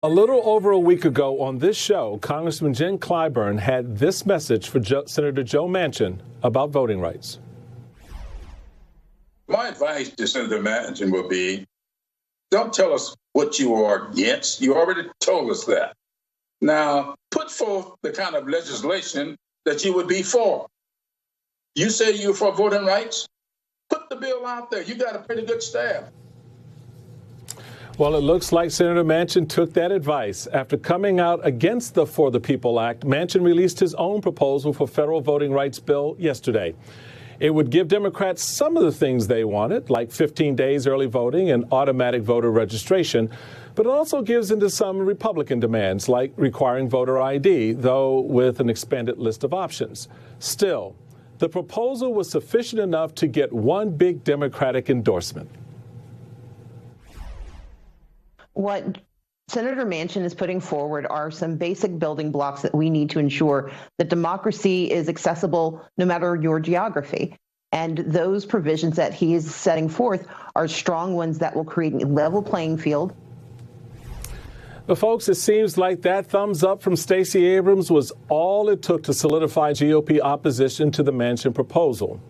A little over a week ago on this show, Congressman Jen Clyburn had this message for Senator Joe Manchin about voting rights. My advice to Senator Manchin will be, don't tell us what you are against. You already told us that. Now, put forth the kind of legislation that you would be for. You say you're for voting rights? Put the bill out there. You got a pretty good staff. Well, it looks like Senator Manchin took that advice. After coming out against the For the People Act, Manchin released his own proposal for federal voting rights bill yesterday. It would give Democrats some of the things they wanted, like 15 days early voting and automatic voter registration, but it also gives into some Republican demands, like requiring voter ID, though with an expanded list of options. Still, the proposal was sufficient enough to get one big Democratic endorsement. What Senator Manchin is putting forward are some basic building blocks that we need to ensure that democracy is accessible no matter your geography. And those provisions that he is setting forth are strong ones that will create a level playing field. But folks, it seems like that thumbs up from Stacey Abrams was all it took to solidify GOP opposition to the Manchin proposal.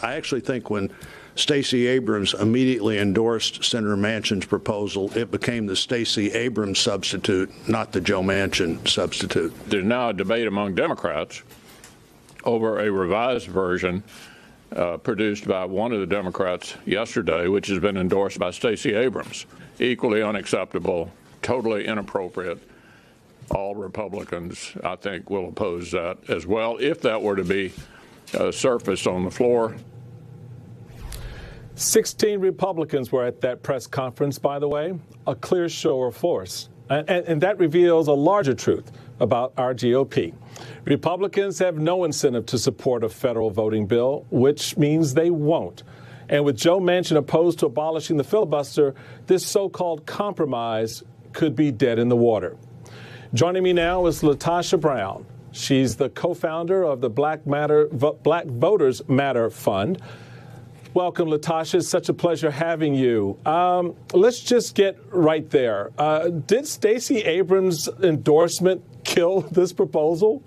I actually think when Stacey Abrams immediately endorsed Senator Manchin's proposal, it became the Stacey Abrams substitute, not the Joe Manchin substitute. There's now a debate among Democrats over a revised version produced by one of the Democrats yesterday, which has been endorsed by Stacey Abrams. Equally unacceptable, totally inappropriate. All Republicans, I think, will oppose that as well if that were to be surfaced on the floor. 16 Republicans were at that press conference, by the way, a clear show of force. And that reveals a larger truth about our GOP. Republicans have no incentive to support a federal voting bill, which means they won't. And with Joe Manchin opposed to abolishing the filibuster, this so-called compromise could be dead in the water. Joining me now is LaTosha Brown. She's the co-founder of the Black Voters Matter Fund. Welcome, LaTosha. It's such a pleasure having you. Let's just get right there. Did Stacey Abrams' endorsement kill this proposal?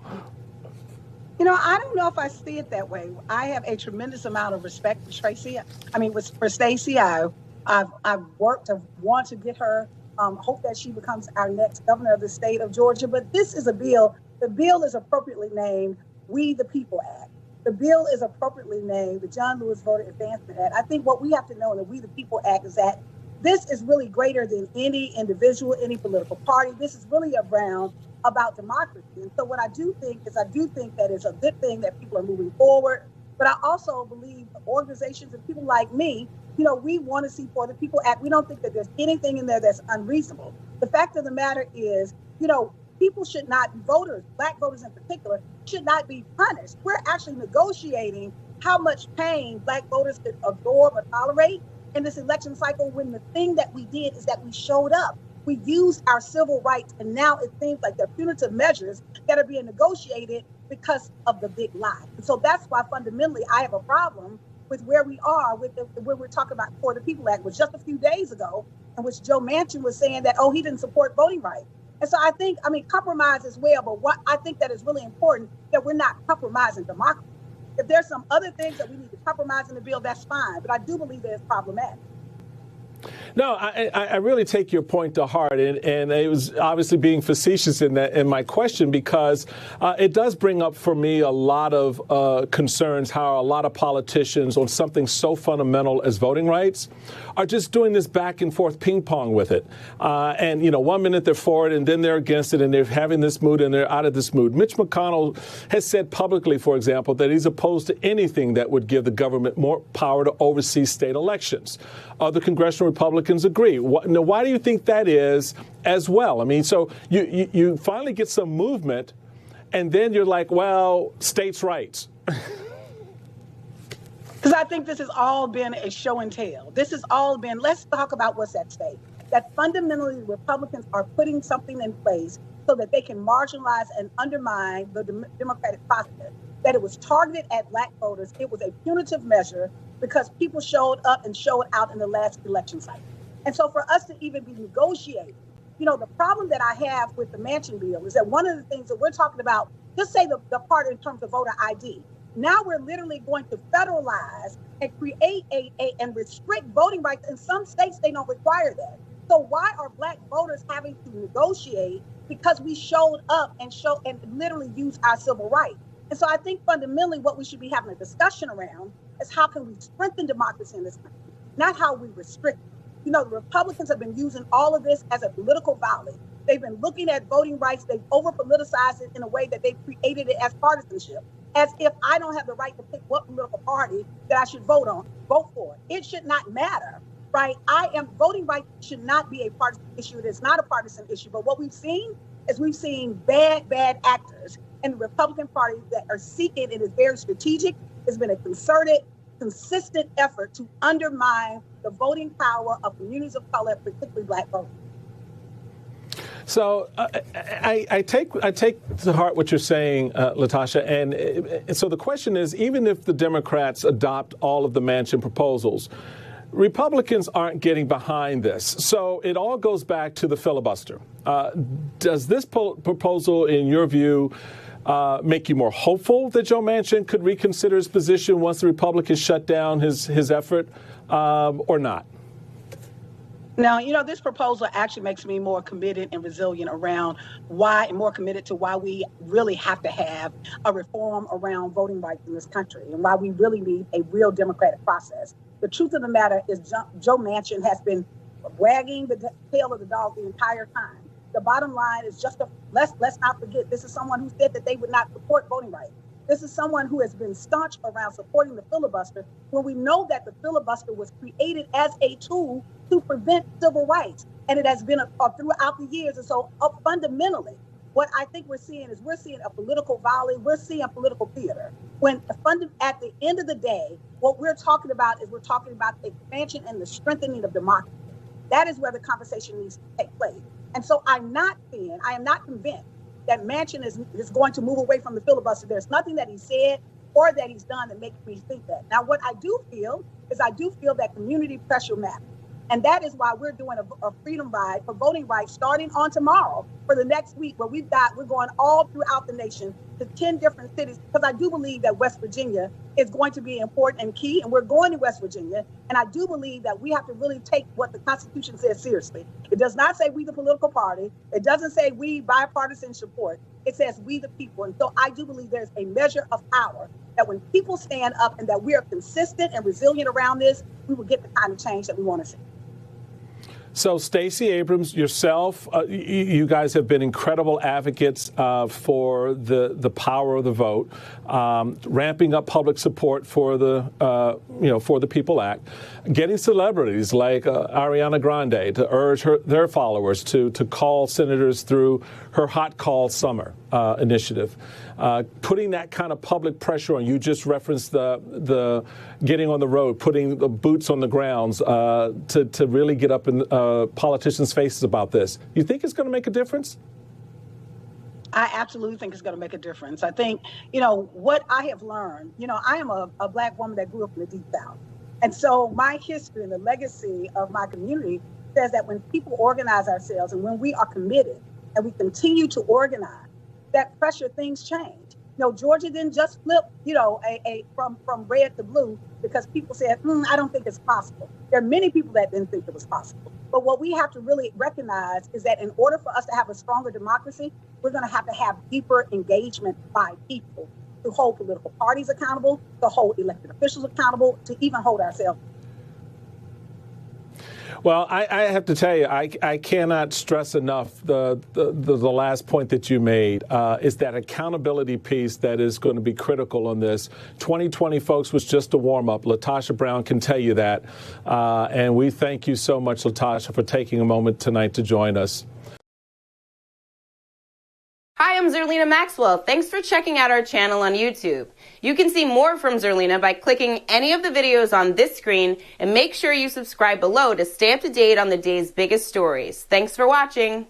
You know, I don't know if I see it that way. I have a tremendous amount of respect for for Stacey. I've worked to want to get her, hope that she becomes our next governor of the state of Georgia. But this is a bill. The bill is appropriately named We the People Act. The bill is appropriately named the John Lewis Voter Advancement Act. I think what we have to know in the We the People Act is that this is really greater than any individual, any political party. This is really about democracy. And so what I do think that it's a good thing that people are moving forward. But I also believe organizations and people like me, you know, we want to see For the People Act. We don't think that there's anything in there that's unreasonable. The fact of the matter is, you know, people should not, voters, Black voters in particular, should not be punished. We're actually negotiating how much pain Black voters could absorb or tolerate in this election cycle when the thing that we did is that we showed up. We used our civil rights, and now it seems like they're punitive measures that are being negotiated because of the big lie. And so that's why fundamentally I have a problem with where we are with where we're talking about For the People Act, was just a few days ago, in which Joe Manchin was saying that, he didn't support voting rights. And so I think, compromise as well, but what I think that is really important, that we're not compromising democracy. If there's some other things that we need to compromise in the bill, that's fine. But I do believe that it's problematic. No, I really take your point to heart, and it was obviously being facetious in my question, because it does bring up for me a lot of concerns how a lot of politicians on something so fundamental as voting rights are just doing this back and forth ping pong with it. And, you know, 1 minute they're for it and then they're against it, and they're having this mood and they're out of this mood. Mitch McConnell has said publicly, for example, that he's opposed to anything that would give the government more power to oversee state elections. Other congressional Republicans agree. Now, why do you think that is as well? I mean, so you finally get some movement, and then you're like, well, states' rights. Because I think this has all been a show and tell. This has all been, let's talk about what's at stake. That fundamentally Republicans are putting something in place so that they can marginalize and undermine the democratic process. That it was targeted at Black voters. It was a punitive measure because people showed up and showed out in the last election cycle. And so for us to even be negotiating the problem that I have with the Manchin bill is that one of the things that we're talking about, just say the part in terms of voter ID. Now we're literally going to federalize and create and restrict voting rights. In some states, they don't require that. So why are Black voters having to negotiate because we showed up and literally used our civil rights? And so I think fundamentally what we should be having a discussion around is how can we strengthen democracy in this country, not how we restrict it. The Republicans have been using all of this as a political volley. They've been looking at voting rights. They've over-politicized it in a way that they've created it as partisanship, as if I don't have the right to pick what political party that I should vote for. It should not matter, right? Voting rights should not be a partisan issue. It is not a partisan issue. But what we've seen is bad actors in the Republican Party that are seeking, it is very strategic. It's been a concerted, consistent effort to undermine the voting power of communities of color, particularly Black voters. So I take to heart what you're saying, LaTosha, and so the question is, even if the Democrats adopt all of the Manchin proposals, Republicans aren't getting behind this. So it all goes back to the filibuster. Does this proposal, in your view, make you more hopeful that Joe Manchin could reconsider his position once the Republicans shut down his effort, or not? Now, this proposal actually makes me more committed and resilient around more committed to why we really have to have a reform around voting rights in this country and why we really need a real democratic process. The truth of the matter is Joe Manchin has been wagging the tail of the dog the entire time. The bottom line is let's not forget, this is someone who said that they would not support voting rights. This is someone who has been staunch around supporting the filibuster when we know that the filibuster was created as a tool to prevent civil rights. And it has been throughout the years. And so fundamentally, what I think we're seeing a political volley. We're seeing political theater. When at the end of the day, what we're talking about is expansion and the strengthening of democracy. That is where the conversation needs to take place. And so I am not convinced that Manchin is going to move away from the filibuster. There's nothing that he said or that he's done that makes me think that. Now, what I do feel that community pressure matters. And that is why we're doing a freedom ride for voting rights starting on tomorrow for the next week, where we're going all throughout the nation to 10 different cities, because I do believe that West Virginia is going to be important and key, and we're going to West Virginia. And I do believe that we have to really take what the Constitution says seriously. It does not say we, the political party. It doesn't say we, bipartisan support. It says we, the people. And so I do believe there's a measure of power that when people stand up and that we are consistent and resilient around this, we will get the kind of change that we want to see. So, Stacey Abrams, yourself, you guys have been incredible advocates for the power of the vote, ramping up public support for the People Act, getting celebrities like Ariana Grande to urge their followers to call senators through her Hot Call Summer initiative, putting that kind of public pressure on. You just referenced the getting on the road, putting the boots on the grounds to really get up in politicians' faces about this. You think it's going to make a difference? I absolutely think it's going to make a difference. I think, what I have learned, I am a Black woman that grew up in the Deep South. And so my history and the legacy of my community says that when people organize ourselves and when we are committed and we continue to organize, that pressure, things change. Georgia didn't just flip, from red to blue because people said, I don't think it's possible. There are many people that didn't think it was possible. But what we have to really recognize is that in order for us to have a stronger democracy, we're going to have deeper engagement by people to hold political parties accountable, to hold elected officials accountable, to even hold ourselves. Well, I have to tell you, I cannot stress enough the last point that you made is that accountability piece that is going to be critical on this. 2020, folks, was just a warm-up. LaTosha Brown can tell you that. And we thank you so much, LaTosha, for taking a moment tonight to join us. Hi, I'm Zerlina Maxwell. Thanks for checking out our channel on YouTube. You can see more from Zerlina by clicking any of the videos on this screen, and make sure you subscribe below to stay up to date on the day's biggest stories. Thanks for watching.